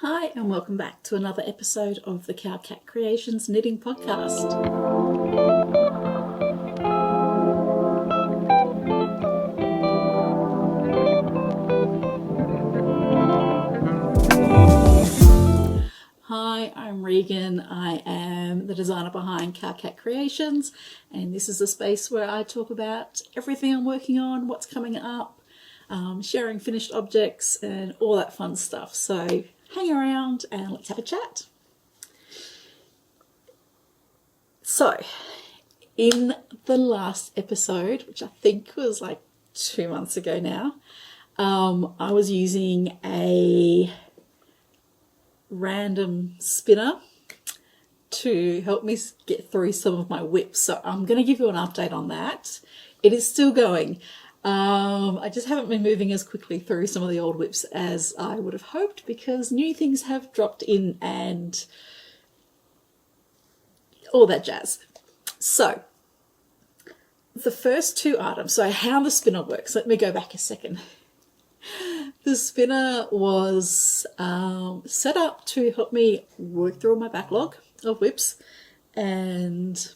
Hi and welcome back to another episode of the KAL Creations Knitting Podcast. Hi, I'm Regan. I am the designer behind KAL Creations, and this is a space where I talk about everything I'm working on, what's coming up, sharing finished objects and all that fun stuff. So hang around and let's have a chat. So in the last episode, which I think was like 2 months ago now, I was using a random spinner to help me get through some of my whips. So I'm going to give you an update on that. It is still going. I just haven't been moving as quickly through some of the old whips as I would have hoped because new things have dropped in and all that jazz. So the first two items, so how the spinner works, let me go back a second. The spinner was set up to help me work through my backlog of whips, and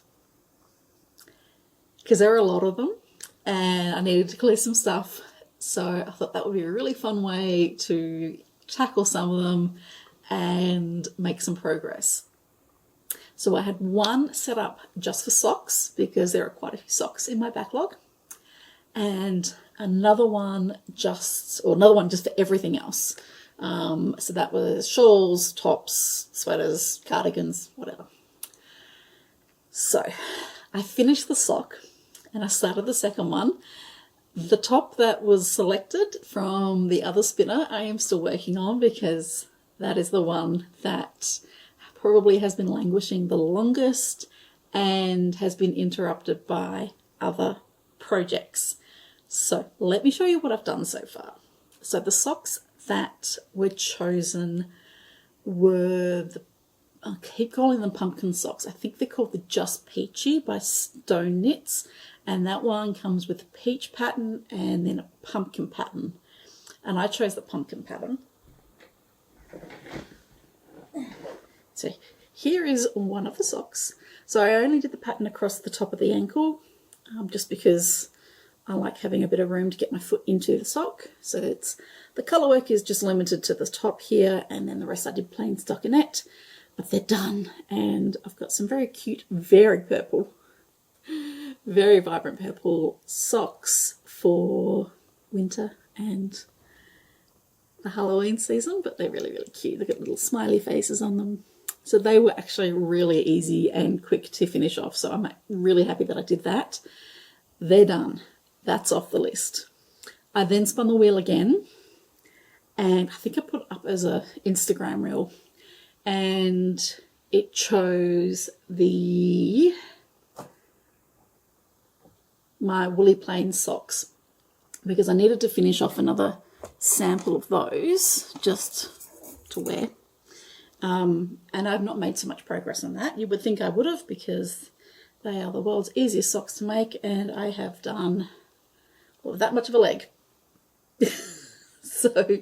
because there are a lot of them and I needed to clear some stuff, so I thought that would be a really fun way to tackle some of them and make some progress. So I had one set up just for socks because there are quite a few socks in my backlog, and another one just for everything else. So that was shawls, tops, sweaters, cardigans, whatever. So I finished the sock and I started the second one. The top that was selected from the other spinner I am still working on because that is the one that probably has been languishing the longest and has been interrupted by other projects. So let me show you what I've done so far. So the socks that were chosen were I keep calling them pumpkin socks. I think they're called the Just Peachy by Stone Knits, and that one comes with a peach pattern and then a pumpkin pattern. And I chose the pumpkin pattern. So here is one of the socks. So I only did the pattern across the top of the ankle, just because I like having a bit of room to get my foot into the sock. So the colour work is just limited to the top here, and then the rest I did plain stockinette. But they're done, and I've got some very cute, very purple, very vibrant purple socks for winter and the Halloween season, but they're really, really cute. They've got little smiley faces on them. So they were actually really easy and quick to finish off, so I'm really happy that I did that. They're done. That's off the list. I then spun the wheel again, and I think I put up as a Instagram reel, and it chose my woolly plain socks because I needed to finish off another sample of those just to wear. And I've not made so much progress on that. You would think I would have because they are the world's easiest socks to make, and I have done that much of a leg. So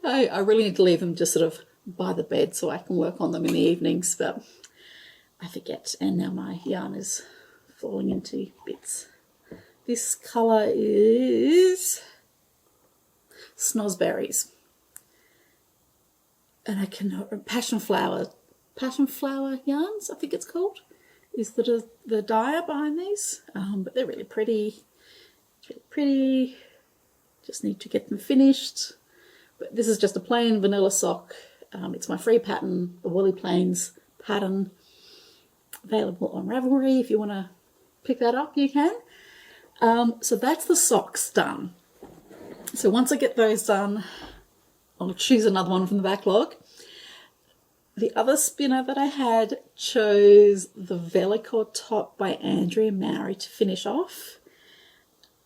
I really need to leave them just sort of by the bed so I can work on them in the evenings, but I forget, and now my yarn is falling into bits. This colour is Snozzberries, and I cannot, passion flower yarns, I think it's called, is the dyer behind these, but they're really pretty. It's really pretty. Just need to get them finished. But this is just a plain vanilla sock. It's my free pattern, the Woolly Plains pattern, available on Ravelry. If you want to pick that up, you can. So that's the socks done. So once I get those done, I'll choose another one from the backlog. The other spinner that I had chose the Velocore top by Andrea Mowry to finish off.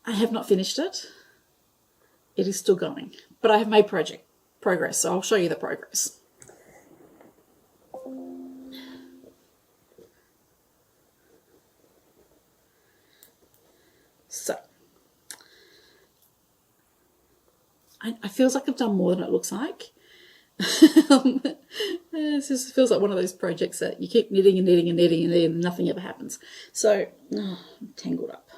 I have not finished it. It is still going, but I have made progress, so I'll show you the progress. So I feels like I've done more than it looks like. This just feels like one of those projects that you keep knitting and knitting and knitting and then nothing ever happens. So, I'm tangled up.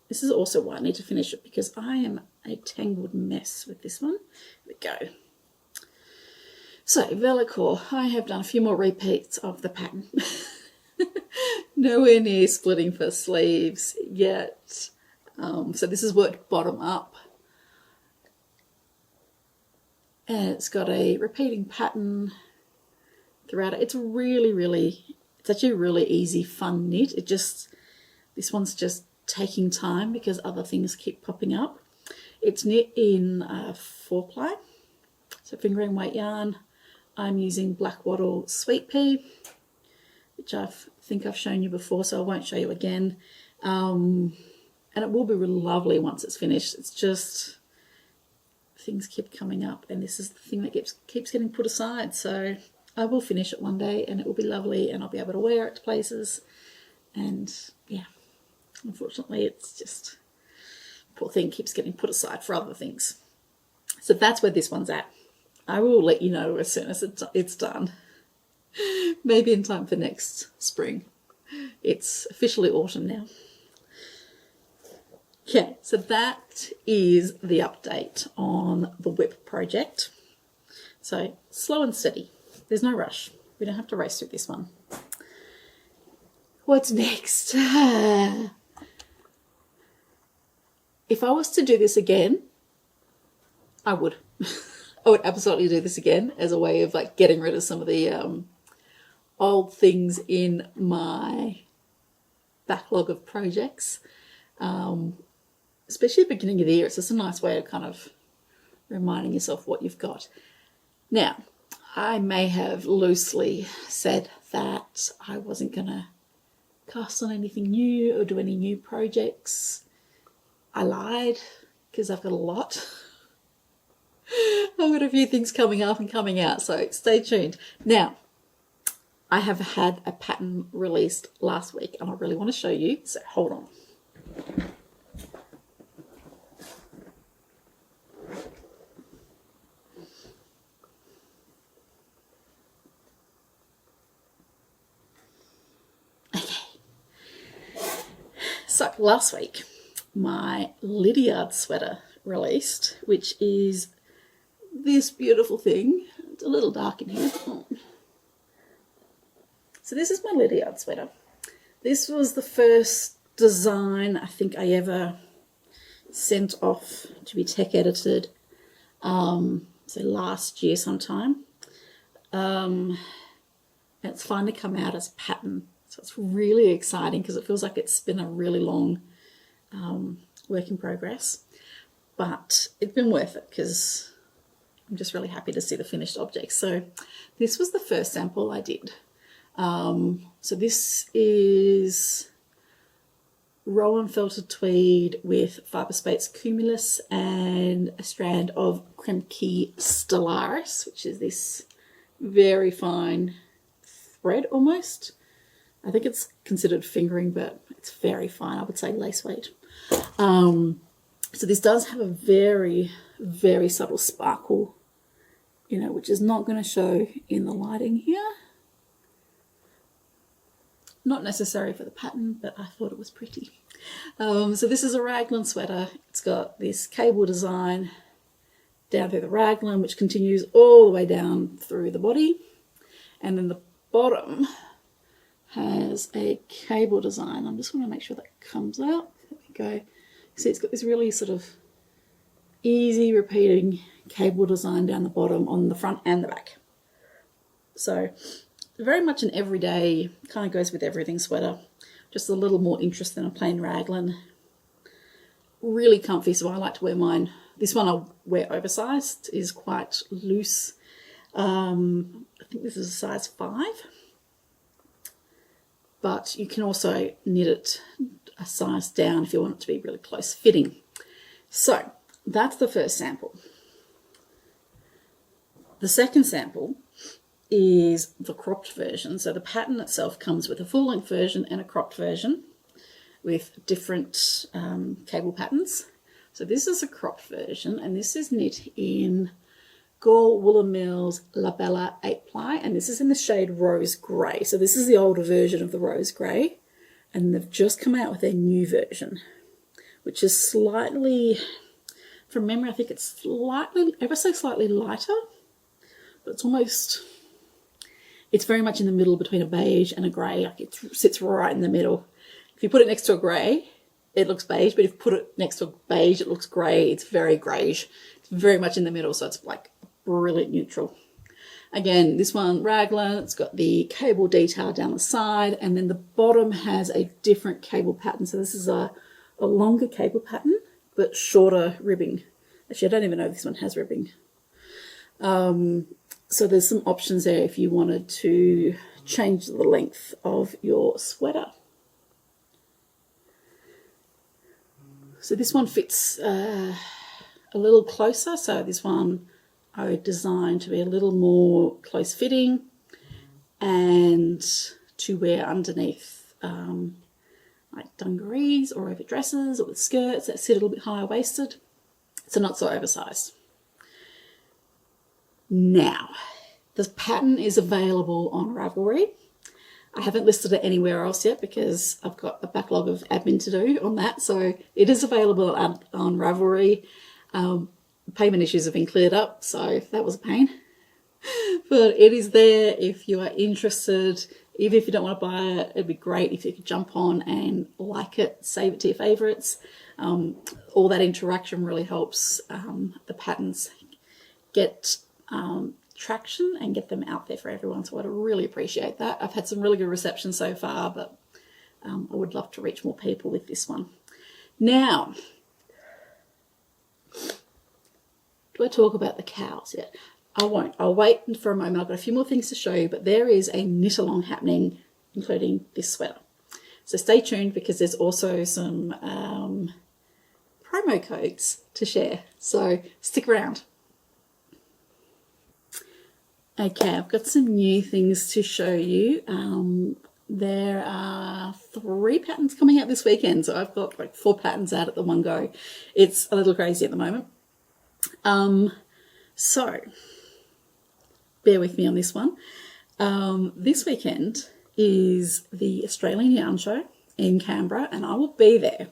This is also why I need to finish it, because I am a tangled mess with this one. Here we go. So, Velocore, I have done a few more repeats of the pattern. Nowhere near splitting for sleeves yet. So this is worked bottom up. And it's got a repeating pattern throughout it. It's actually a really easy, fun knit. This one's just taking time because other things keep popping up. It's knit in 4-ply, so fingering weight yarn. I'm using Black Wattle Sweet Pea, which I think I've shown you before, so I won't show you again. And it will be really lovely once it's finished. It's just things keep coming up, and this is the thing that keeps getting put aside. So I will finish it one day, and it will be lovely, and I'll be able to wear it to places. And yeah, unfortunately, it's just poor thing keeps getting put aside for other things. So that's where this one's at. I will let you know as soon as it's done. Maybe in time for next spring. It's officially autumn now. Okay, so that is the update on the whip project. So slow and steady. There's no rush. We don't have to race through this one. What's next? If I was to do this again, I would. I would absolutely do this again as a way of like getting rid of some of the old things in my backlog of projects. Especially at the beginning of the year, it's just a nice way of kind of reminding yourself what you've got. Now, I may have loosely said that I wasn't going to cast on anything new or do any new projects. I lied, because I've got a lot. I've got a few things coming up and coming out, so stay tuned. Now, I have had a pattern released last week, and I really want to show you, so hold on. So last week, my Lydiard sweater released, which is this beautiful thing. It's a little dark in here. Oh. So this is my Lydiard sweater. This was the first design I think I ever sent off to be tech edited. So last year sometime. It's finally come out as pattern. So it's really exciting because it feels like it's been a really long work in progress. But it's been worth it because I'm just really happy to see the finished object. So this was the first sample I did. So this is Rowan felted tweed with Fibre Space Cumulus and a strand of Kremke Stellaris, which is this very fine thread almost. I think it's considered fingering, but it's very fine. I would say lace weight. So this does have a very, very subtle sparkle, which is not going to show in the lighting here. Not necessary for the pattern, but I thought it was pretty. So this is a raglan sweater. It's got this cable design down through the raglan, which continues all the way down through the body. And then the bottom has a cable design. I just want to make sure that comes out. There we go. See, it's got this really sort of easy repeating cable design down the bottom on the front and the back. So very much an everyday, kind of goes with everything sweater. Just a little more interest than a plain raglan. Really comfy, so I like to wear mine. This one I'll wear oversized, is quite loose. I think this is a size 5. But you can also knit it a size down if you want it to be really close fitting. So that's the first sample. The second sample is the cropped version. So the pattern itself comes with a full-length version and a cropped version with different cable patterns. So this is a cropped version, and this is knit in Gore Woolen Mills La Bella 8-ply, and this is in the shade Rose Grey. So this is the older version of the Rose Grey, and they've just come out with their new version, which is slightly, from memory, I think it's slightly, ever so slightly lighter, but it's almost, it's very much in the middle between a beige and a grey. Like it sits right in the middle. If you put it next to a grey, it looks beige, but if you put it next to a beige, it looks grey. It's very greyish. It's very much in the middle, so it's like brilliant neutral. Again, this one raglan, it's got the cable detail down the side, and then the bottom has a different cable pattern. So this is a longer cable pattern, but shorter ribbing. Actually, I don't even know if this one has ribbing. So there's some options there if you wanted to change the length of your sweater. So this one fits a little closer. So this one I designed to be a little more close fitting and to wear underneath like dungarees or over dresses or with skirts that sit a little bit higher waisted. So not so oversized. Now, this pattern is available on Ravelry. I haven't listed it anywhere else yet because I've got a backlog of admin to do on that. So it is available on Ravelry. Payment issues have been cleared up, so that was a pain. But it is there if you are interested. Even if you don't want to buy it, it'd be great if you could jump on and like it, save it to your favourites. All that interaction really helps the patterns get traction and get them out there for everyone. So I'd really appreciate that. I've had some really good reception so far, but I would love to reach more people with this one. Now, do I talk about the KALs yet? I won't. I'll wait for a moment. I've got a few more things to show you, but there is a knit-along happening, including this sweater. So stay tuned because there's also some promo codes to share. So stick around. Okay, I've got some new things to show you. There are 3 patterns coming out this weekend. So I've got like 4 patterns out at the one go. It's a little crazy at the moment. So bear with me on this one. This weekend is the Australian Yarn Show in Canberra, and I will be there.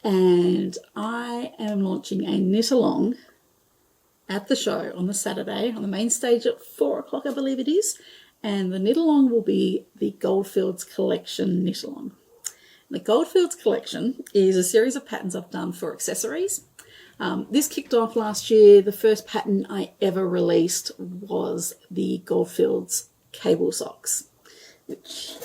And I am launching a knit-along at the show on the Saturday on the main stage at 4 o'clock, I believe it is. And the knit-along will be the Goldfields Collection Knit-Along. The Goldfields Collection is a series of patterns I've done for accessories. This kicked off last year. The first pattern I ever released was the Goldfields cable socks, which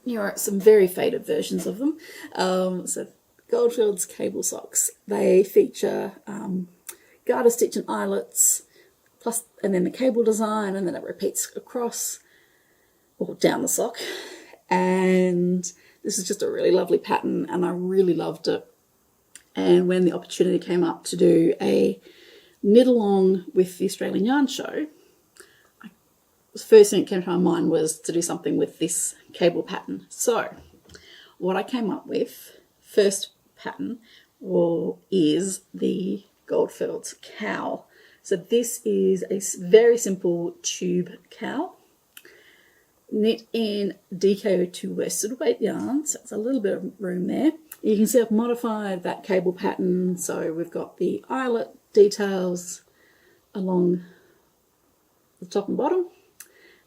here are some very faded versions of them. So Goldfields cable socks. They feature garter stitch and eyelets, plus, and then the cable design, and then it repeats across or down the sock. And this is just a really lovely pattern, and I really loved it. And when the opportunity came up to do a knit-along with the Australian Yarn Show, the first thing that came to my mind was to do something with this cable pattern. So what I came up with, first pattern, is the Goldfields cowl. So this is a very simple tube cowl, knit in DK02 worsted weight yarn, so it's a little bit of room there. You can see I've modified that cable pattern, so we've got the eyelet details along the top and bottom,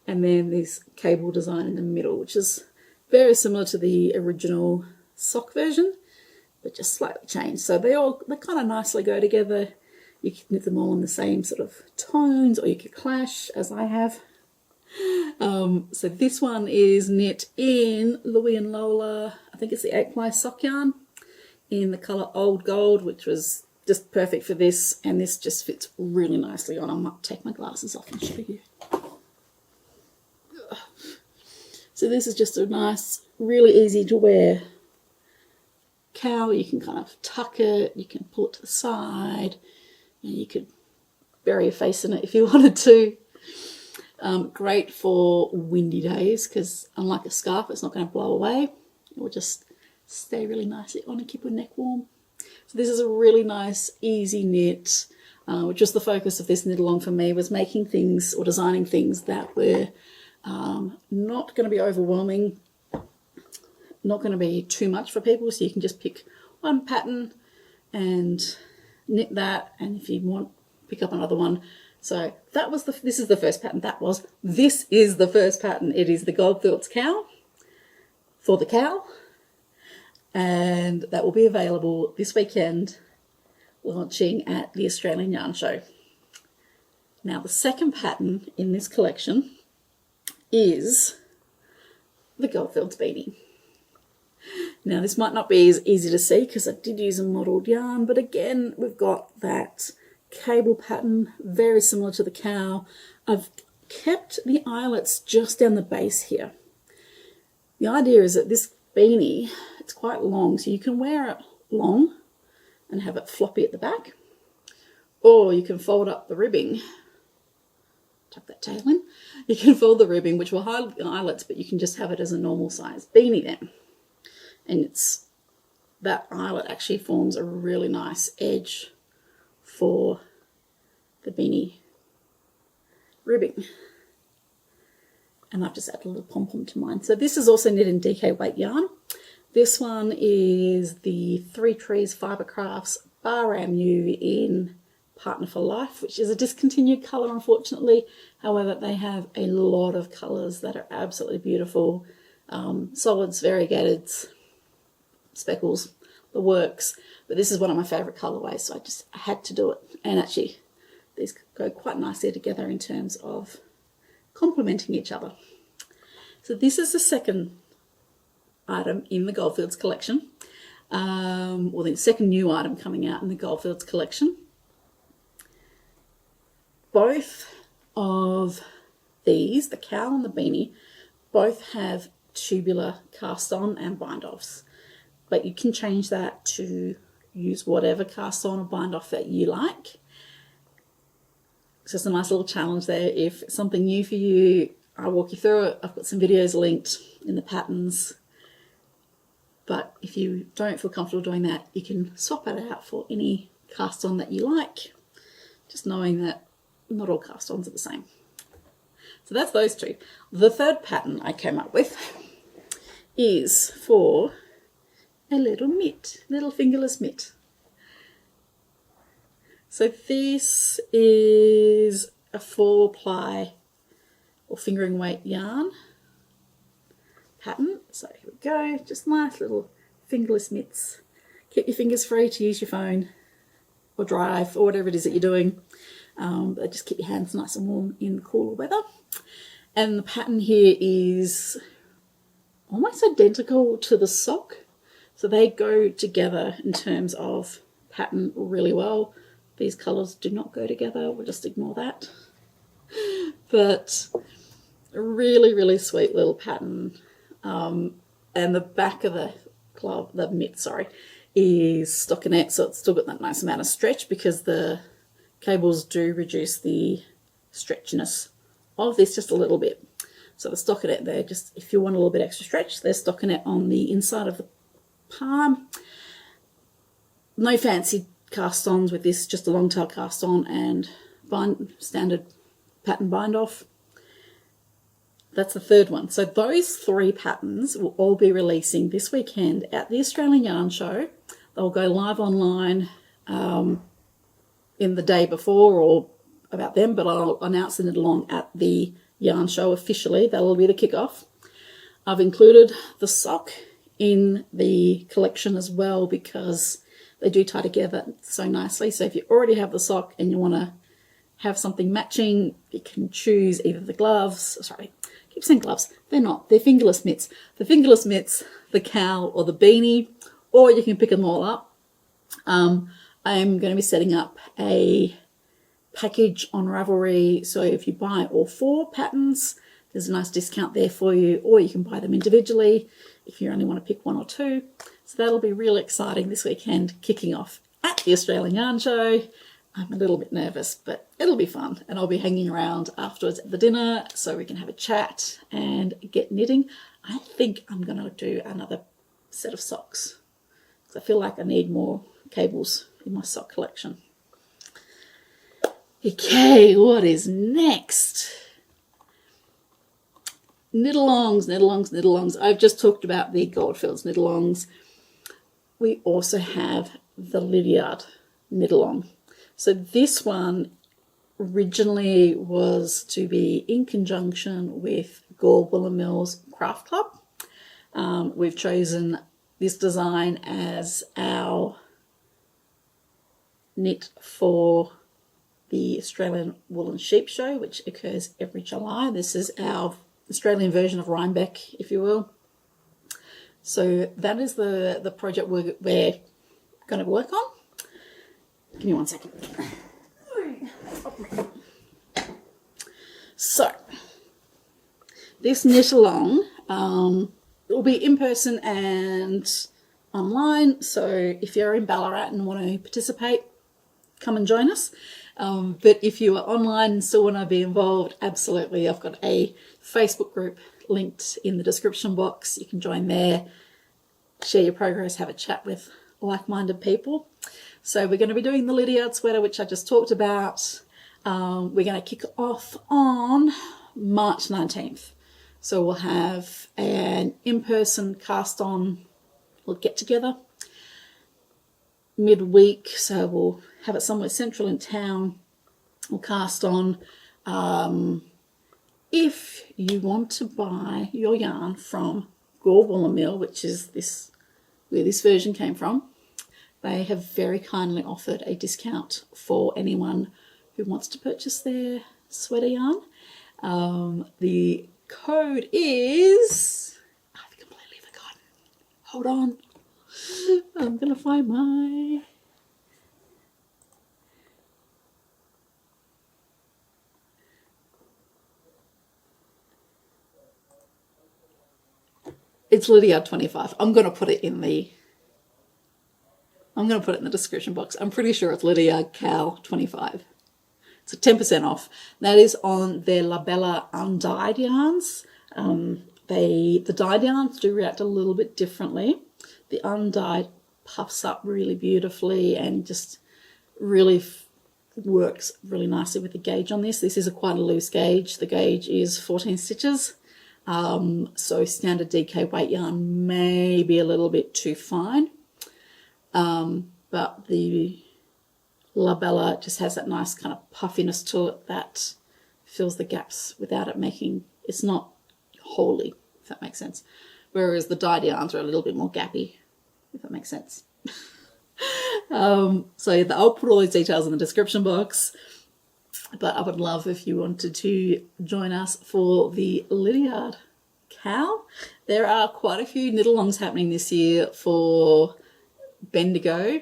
and then this cable design in the middle, which is very similar to the original sock version, but just slightly changed. So they kind of nicely go together. You can knit them all in the same sort of tones, or you could clash, as I have. So this one is knit in Louis and Lola, I think it's the 8-ply sock yarn, in the colour Old Gold, which was just perfect for this, and this just fits really nicely on. I might take my glasses off and show you. So this is just a nice, really easy to wear cowl. You can kind of tuck it, you can pull it to the side, and you could bury your face in it if you wanted to. Great for windy days because unlike a scarf, it's not going to blow away. It will just stay really nicely on and keep your neck warm. So this is a really nice, easy knit, which was the focus of this knit along for me, was making things or designing things that were not going to be overwhelming, not going to be too much for people, so you can just pick one pattern and knit that, and if you want, pick up another one. So that was this is the first pattern. This is the first pattern. It is the Goldfields cowl for the KAL, and that will be available this weekend, launching at the Australian Yarn Show. Now the second pattern in this collection is the Goldfields beanie. Now this might not be as easy to see because I did use a modelled yarn, but again we've got that cable pattern, very similar to the KAL. I've kept the eyelets just down the base here. The idea is that this beanie, it's quite long, so you can wear it long and have it floppy at the back, or you can fold up the ribbing, tuck that tail in. You can fold the ribbing, which will hide the eyelets, but you can just have it as a normal size beanie then. And that eyelet actually forms a really nice edge for the beanie ribbing. And I've just added a little pom-pom to mine. So this is also knit in DK weight yarn. This one is the 3 Trees Fibre Crafts Bar-Am-U in Partner for Life, which is a discontinued colour, unfortunately. However, they have a lot of colours that are absolutely beautiful. Solids, variegateds, speckles, the works. But this is one of my favourite colourways, so I had to do it. And actually, these go quite nicely together in terms of complementing each other. So this is the second item in the Goldfields collection, or the second new item coming out in the Goldfields collection. Both of these, the KAL and the beanie, both have tubular cast on and bind offs, but you can change that to use whatever cast on or bind off that you like. It's just a nice little challenge there. If it's something new for you, I'll walk you through it. I've got some videos linked in the patterns, but if you don't feel comfortable doing that, you can swap it out for any cast on that you like, just knowing that not all cast ons are the same. So that's those two. The third pattern I came up with is for a little mitt, little fingerless mitt. So this is a 4-ply or fingering weight yarn pattern. So here we go, just nice little fingerless mitts. Keep your fingers free to use your phone or drive or whatever it is that you're doing. But just keep your hands nice and warm in the cooler weather. And the pattern here is almost identical to the sock. So they go together in terms of pattern really well. These colours do not go together, we'll just ignore that. But a really, really sweet little pattern. And the back of the mitt, is stockinette, so it's still got that nice amount of stretch because the cables do reduce the stretchiness of this just a little bit. So the stockinette there, just if you want a little bit extra stretch, there's stockinette on the inside of the palm. No fancy cast ons with this, just a long tail cast on and standard pattern bind off. That's the third one. So those 3 patterns will all be releasing this weekend at the Australian Yarn Show. They'll go live online in the day before or about them, but I'll announce it along at the Yarn Show officially. That'll be the kickoff. I've included the sock in the collection as well because they do tie together so nicely. So if you already have the sock and you want to have something matching, you can choose either the gloves, I keep saying gloves, they're not, they're fingerless mitts. The fingerless mitts, the KAL or the beanie, or you can pick them all up. I'm going to be setting up a package on Ravelry, so if you buy all 4 patterns, there's a nice discount there for you, or you can buy them individually if you only want to pick 1 or 2. So that'll be really exciting this weekend, kicking off at the Australian Yarn Show. I'm a little bit nervous, but it'll be fun, and I'll be hanging around afterwards at the dinner so we can have a chat and get knitting. I think I'm going to do another set of socks because I feel like I need more cables in my sock collection. Okay, what is next? Knit-Alongs, Knit-Alongs, Knit-Alongs. I've just talked about the Goldfields Knit-Alongs. We also have the Lydiard Knit-Along. So this one originally was to be in conjunction with Gore Woolen Mills Craft Club. We've chosen this design as our knit for the Australian Woolen Sheep Show, which occurs every July. This is our Australian version of Rhinebeck, if you will. So that is the project we're going to work on. Give me 1 second. So this knit-along will be in person and online. So if you're in Ballarat and want to participate, come and join us. But if you are online and still want to be involved, absolutely. I've got a Facebook group linked in the description box. You can join there, share your progress, have a chat with like-minded people. So we're going to be doing the Lydiard sweater, which I just talked about. We're going to kick off on March 19th. So we'll have an in-person cast-on get-together midweek. So we'll have it somewhere central in town. We'll cast on. If you want to buy your yarn from Gore Woolen Mill, which is where this version came from, they have very kindly offered a discount for anyone who wants to purchase their sweater yarn. The code is... I've completely forgotten. Hold on. I'm going to find my... It's Lydiard 25. I'm going to put it in the description box. I'm pretty sure it's Lydiard KAL 25. It's 10% off. That is on their La Bella undyed yarns. The dyed yarns do react a little bit differently. The undyed puffs up really beautifully and just really works really nicely with the gauge on this. This is quite a loose gauge. The gauge is 14 stitches. So standard DK weight yarn may be a little bit too fine. But the La Bella just has that nice kind of puffiness to it that fills the gaps without it making, it's not wholly, if that makes sense. Whereas the dyed yarns are a little bit more gappy, if that makes sense. So I'll put all those details in the description box. But I would love if you wanted to join us for the Lydiard KAL. There are quite a few knit-alongs happening this year for Bendigo,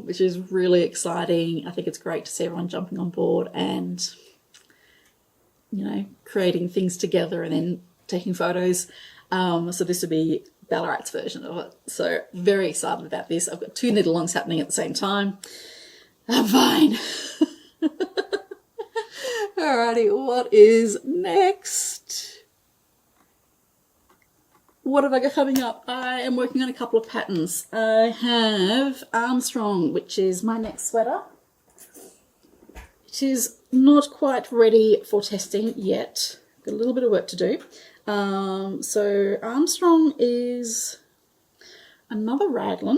which is really exciting. I think it's great to see everyone jumping on board and, you know, creating things together and then taking photos. So this would be Ballarat's version of it. So very excited about this. I've got 2 knit-alongs happening at the same time. I'm fine. Alrighty, what is next? What have I got coming up? I am working on a couple of patterns. I have Armstrong, which is my next sweater. It is not quite ready for testing yet. Got a little bit of work to do. So Armstrong is another raglan,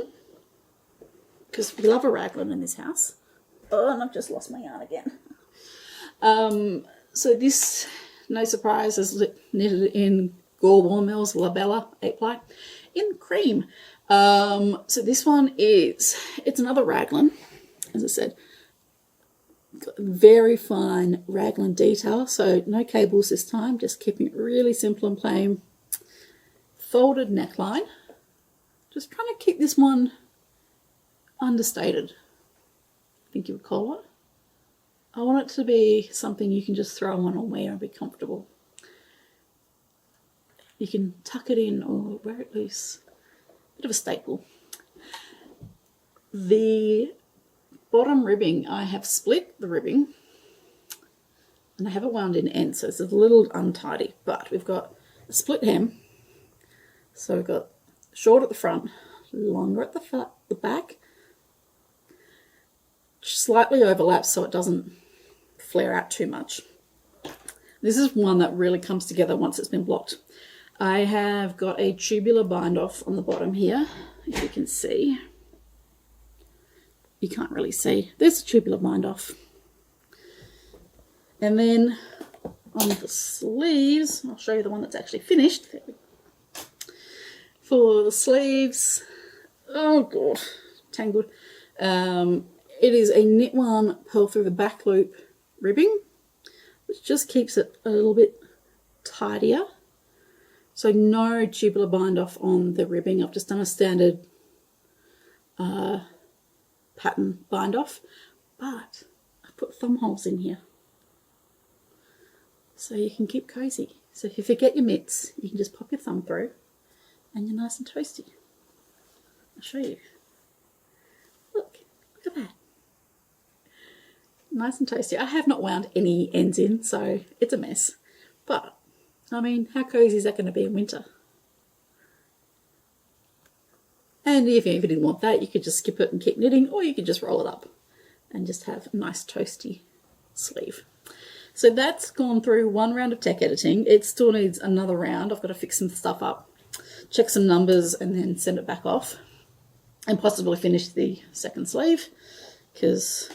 because we love a raglan in this house. Oh, and I've just lost my yarn again. So this, no surprise, is knitted in Gore Woolen Mills La Bella 8-ply in cream. So this one it's another raglan, as I said. Got very fine raglan detail, so no cables this time, just keeping it really simple and plain. Folded neckline. Just trying to keep this one understated, I think you would call it. I want it to be something you can just throw on or wear and be comfortable. You can tuck it in or wear it loose. Bit of a staple. The bottom ribbing, I have split the ribbing and I have it wound in ends, so it's a little untidy, but we've got a split hem. So we've got short at the front, longer at the back, slightly overlaps so it doesn't flare out too much. This is one that really comes together once it's been blocked. I have got a tubular bind off on the bottom here, if you can see. You can't really see. There's a tubular bind off. And then on the sleeves, I'll show you the one that's actually finished. For the sleeves, oh god, tangled. It is a knit one pearl through the back loop ribbing, which just keeps it a little bit tidier. So no tubular bind off on the ribbing. I've just done a standard pattern bind off, but I put thumb holes in here so you can keep cozy. So if you forget your mitts, you can just pop your thumb through and you're nice and toasty. I'll show you. Look at that. Nice and toasty. I have not wound any ends in, so it's a mess. But, I mean, how cozy is that going to be in winter? And if you didn't want that, you could just skip it and keep knitting, or you could just roll it up and just have a nice toasty sleeve. So that's gone through one round of tech editing. It still needs another round. I've got to fix some stuff up, check some numbers, and then send it back off. And possibly finish the second sleeve, because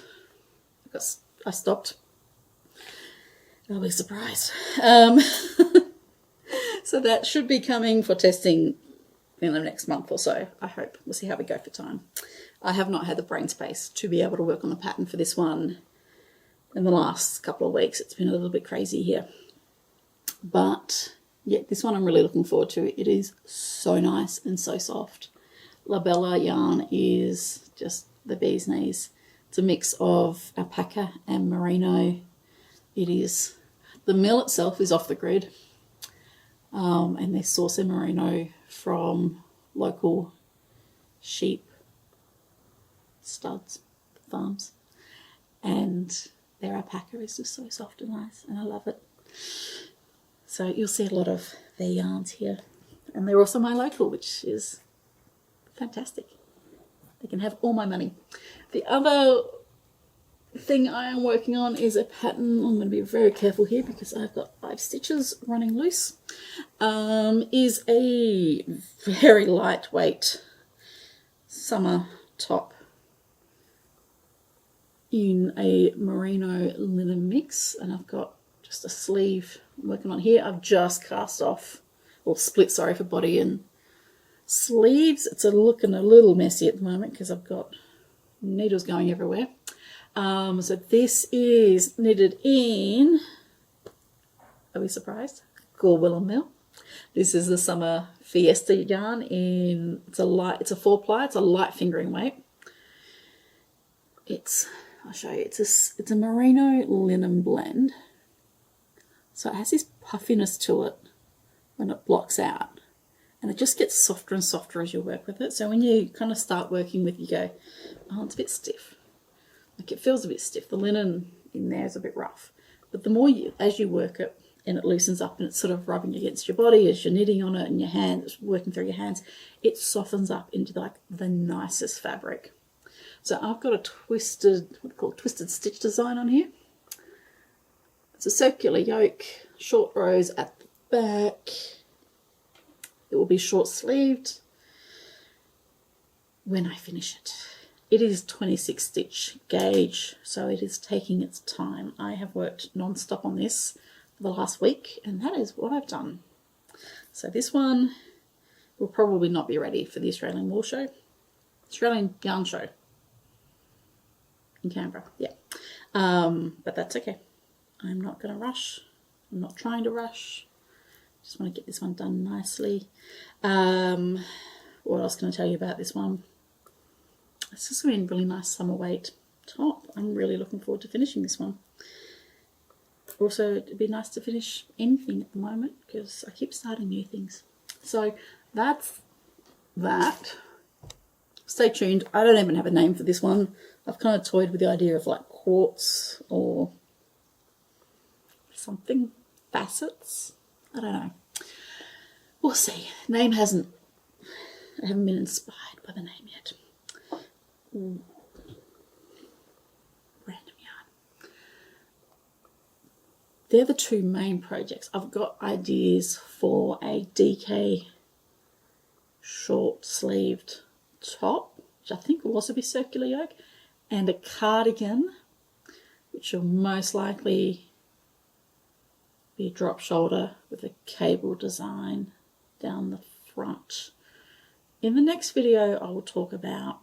I stopped. I'll be surprised. So that should be coming for testing in the next month or so, I hope. We'll see how we go for time. I have not had the brain space to be able to work on the pattern for this one in the last couple of weeks. It's been a little bit crazy here. But yeah, this one I'm really looking forward to. It is so nice and so soft. La Bella yarn is just the bee's knees. It's a mix of alpaca and merino. It is, the mill itself is off the grid. And they source their merino from local sheep studs, farms. And their alpaca is just so soft and nice, and I love it. So you'll see a lot of their yarns here. And they're also my local, which is fantastic. They can have all my money. The other thing I am working on is a pattern. I'm going to be very careful here because I've got 5 stitches running loose. Is a very lightweight summer top in a merino linen mix, and I've got just a sleeve I'm working on here. I've just cast off, or split, sorry, for body and sleeves. It's looking a little messy at the moment because I've got needles going everywhere. So this is knitted in, are we surprised? Goldfields Mill. This is the Summer Fiesta yarn in, it's a 4-ply, it's a light fingering weight. I'll show you, it's a merino linen blend. So it has this puffiness to it when it blocks out. And it just gets softer and softer as you work with it. So when you kind of start working with it, you go, oh, it's a bit stiff. Like it feels a bit stiff. The linen in there is a bit rough. But the more as you work it and it loosens up and it's sort of rubbing against your body as you're knitting on it and your hands, working through your hands, it softens up into like the nicest fabric. So I've got a twisted stitch design on here. It's a circular yoke, short rows at the back. It will be short sleeved when I finish it. It is 26 stitch gauge, so it is taking its time. I have worked non-stop on this for the last week, and that is what I've done. So this one will probably not be ready for the Australian Wool Show. Australian Yarn Show in Canberra, yeah. But that's okay. I'm not going to rush. I'm not trying to rush. Just want to get this one done nicely. What else can I tell you about this one? It's just going to be a really nice summer weight top. I'm really looking forward to finishing this one. Also, it'd be nice to finish anything at the moment because I keep starting new things. So that's that. Stay tuned. I don't even have a name for this one. I've kind of toyed with the idea of like quartz or something. Facets. I don't know. We'll see. I haven't been inspired by the name yet. they're the two main projects. I've got ideas for a DK short sleeved top, which I think will also be circular yoke, and a cardigan, which will most likely be a drop shoulder with a cable design down the front. In the next video, I will talk about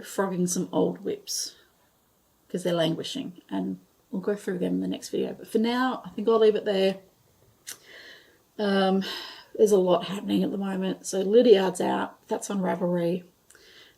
frogging some old whips because they're languishing, and we'll go through them in the next video. But for now, I think I'll leave it there. There's a lot happening at the moment. So Lydiard's out. That's on Ravelry.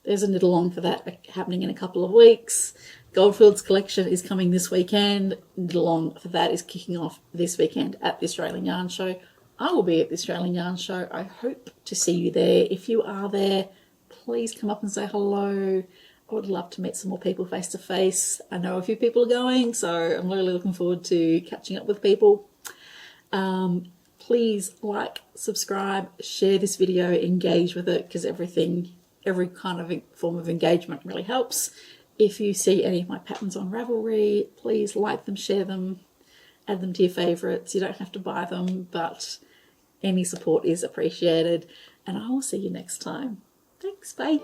There's a knit-along for that happening in a couple of weeks. Goldfields Collection is coming this weekend. Knit-along for that is kicking off this weekend at the Australian Yarn Show. I will be at the Australian Yarn Show. I hope to see you there. If you are there, please come up and say hello. I would love to meet some more people face to face. I know a few people are going, so I'm really looking forward to catching up with people. Please like, subscribe, share this video, engage with it, because every kind of form of engagement really helps. If you see any of my patterns on Ravelry, please like them, share them, add them to your favourites. You don't have to buy them, but any support is appreciated. And I will see you next time. Thanks, bye.